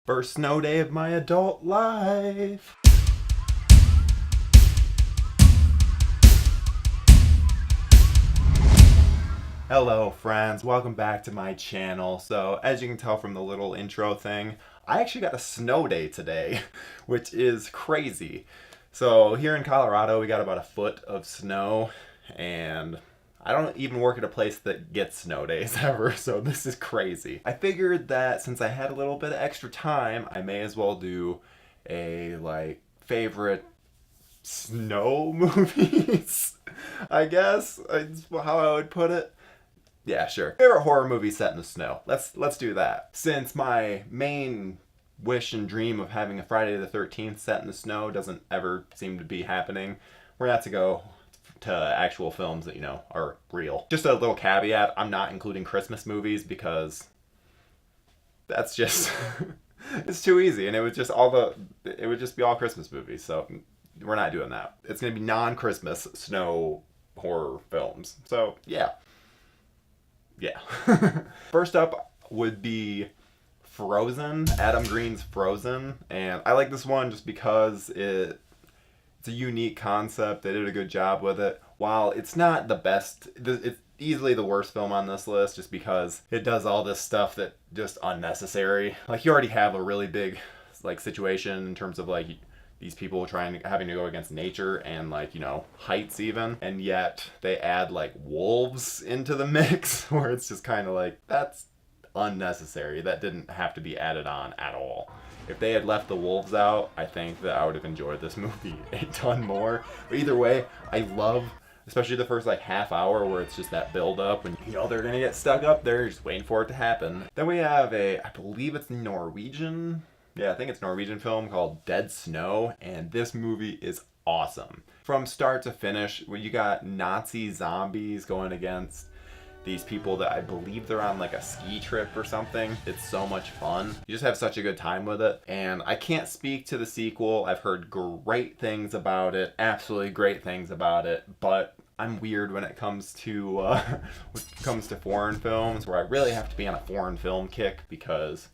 First snow day of my adult life. Hello friends, welcome back to my channel. So as you can tell from the little intro thing, I actually got a snow day today, which is crazy. So here in Colorado, we got about a foot of snow, and I don't even work at a place that gets snow days ever, so this is crazy. I figured that since I had a little bit of extra time, I may as well do a favorite snow movies, I guess, is how I would put it. Yeah, sure. Favorite horror movie set in the snow. Let's do that. Since my main wish and dream of having a Friday the 13th set in the snow doesn't ever seem to be happening, we're gonna have to go to actual films that, are real. Just a little caveat, I'm not including Christmas movies because that's just it's too easy, and it would just be all Christmas movies, so we're not doing that. It's gonna be non-Christmas snow horror films. So yeah. First up would be Frozen, Adam Green's Frozen, and I like this one just because it's a unique concept. They did a good job with it. While it's not the best, it's easily the worst film on this list just because it does all this stuff that just unnecessary. Like, you already have a really big situation in terms of these people having to go against nature and heights even, and yet they add wolves into the mix where it's just kind of that's unnecessary. That didn't have to be added on at all. If they had left the wolves out, I think that I would have enjoyed this movie a ton more. But either way, I love especially the first half hour where it's just that build up and they're gonna get stuck up there just waiting for it to happen. Then we have I believe it's Norwegian. Yeah, I think it's a Norwegian film called Dead Snow, and this movie is awesome. From start to finish, where you got Nazi zombies going against these people that I believe they're on a ski trip or something. It's so much fun. You just have such a good time with it. And I can't speak to the sequel. I've heard great things about it, absolutely great things about it, but I'm weird when it comes to foreign films, where I really have to be on a foreign film kick because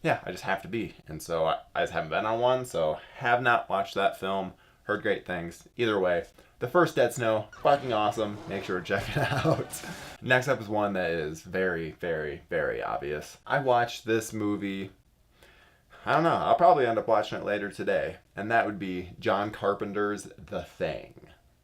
yeah, I just have to be. And so I just haven't been on one, so have not watched that film. Heard great things. Either way, the first Dead Snow, fucking awesome. Make sure to check it out. Next up is one that is very, very, very obvious. I watched this movie, I don't know, I'll probably end up watching it later today. And that would be John Carpenter's The Thing.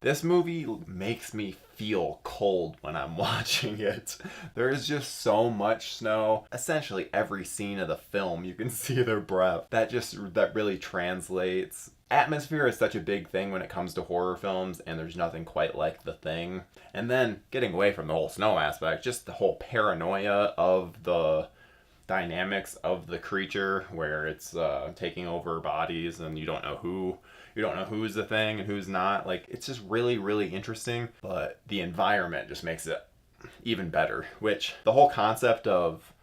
This movie makes me feel cold when I'm watching it. There is just so much snow. Essentially every scene of the film, you can see their breath. That really translates. Atmosphere is such a big thing when it comes to horror films, and there's nothing quite like The Thing. And then getting away from the whole snow aspect, just the whole paranoia of the dynamics of the creature, where it's taking over bodies and you don't know who's the thing and who's not. It's just really, really interesting, but the environment just makes it even better, which the whole concept of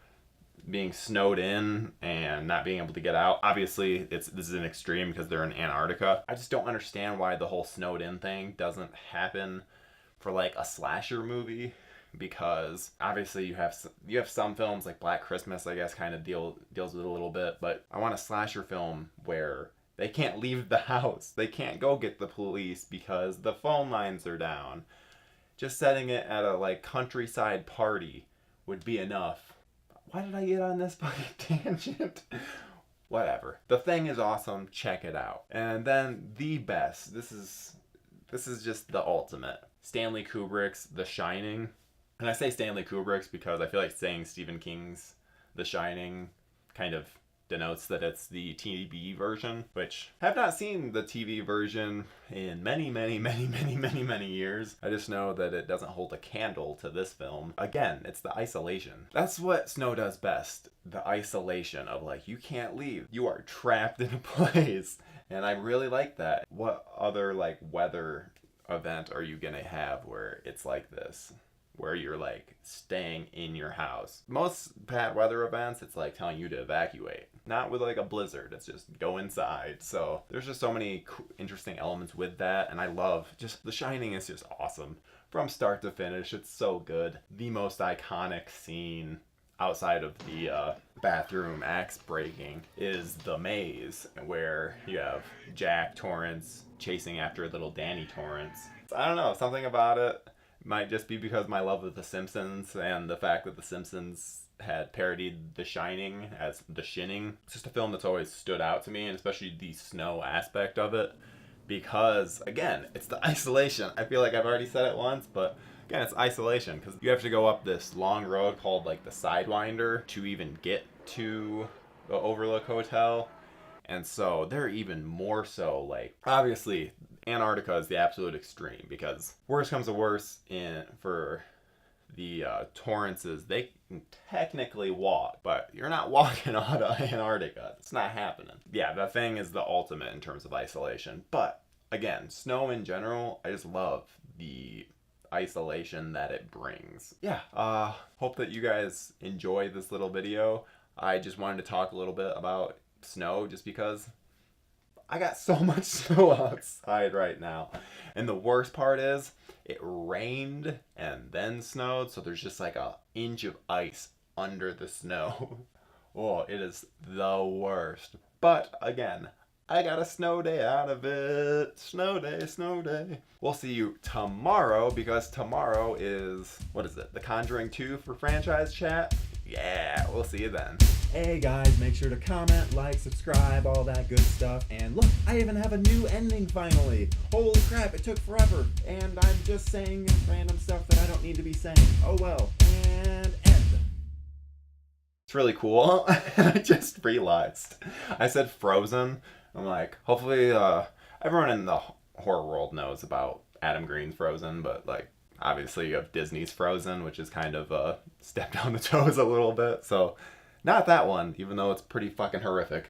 being snowed in and not being able to get out, obviously this is an extreme because they're in Antarctica. I just don't understand why the whole snowed in thing doesn't happen for a slasher movie, because obviously you have some films like Black Christmas, I guess, kind of deals with it a little bit, but I want a slasher film where they can't leave the house. They can't go get the police because the phone lines are down. Just setting it at a countryside party would be enough. Why did I get on this fucking tangent? Whatever. The Thing is awesome. Check it out. And then the best. This is just the ultimate. Stanley Kubrick's The Shining. And I say Stanley Kubrick's because I feel like saying Stephen King's The Shining kind of denotes that it's the TV version, which I have not seen the TV version in many, many, many, many, many, many years. I just know that it doesn't hold a candle to this film. Again, it's the isolation. That's what snow does best. The isolation of you can't leave. You are trapped in a place. And I really like that. What other weather event are you gonna have where it's like this? Where you're staying in your house. Most bad weather events, it's telling you to evacuate. Not with a blizzard, it's just go inside. So there's just so many interesting elements with that, and I love The Shining is just awesome. From start to finish, it's so good. The most iconic scene outside of the bathroom axe breaking is the maze, where you have Jack Torrance chasing after little Danny Torrance. I don't know, something about it might just be because my love of The Simpsons and the fact that The Simpsons had parodied The Shining as The Shinning. It's just a film that's always stood out to me, and especially the snow aspect of it, because, again, it's the isolation. I feel like I've already said it once, but again, it's isolation, because you have to go up this long road called, like, the Sidewinder to even get to the Overlook Hotel. And so they're even more so, like, obviously Antarctica is the absolute extreme, because worst comes to worst for the Torrances, they can technically walk, but you're not walking out of Antarctica. It's not happening. Yeah, that thing is the ultimate in terms of isolation. But again, snow in general, I just love the isolation that it brings. Yeah, hope that you guys enjoy this little video. I just wanted to talk a little bit about snow just because I got so much snow outside right now. And the worst part is it rained and then snowed, so there's just like an inch of ice under the snow. Oh, it is the worst. But again, I got a snow day out of it. Snow day, snow day. We'll see you tomorrow, because tomorrow is, what is it, The Conjuring 2 for franchise chat? Yeah, we'll see you then. Hey guys, make sure to comment, like, subscribe, all that good stuff. And look, I even have a new ending finally. Holy crap, it took forever. And I'm just saying random stuff that I don't need to be saying. Oh well. And end. It's really cool. I just realized I said Frozen. I'm like, hopefully everyone in the horror world knows about Adam Green's Frozen, but like, obviously you have Disney's Frozen, which is kind of a step down the toes a little bit. So not that one, even though it's pretty fucking horrific.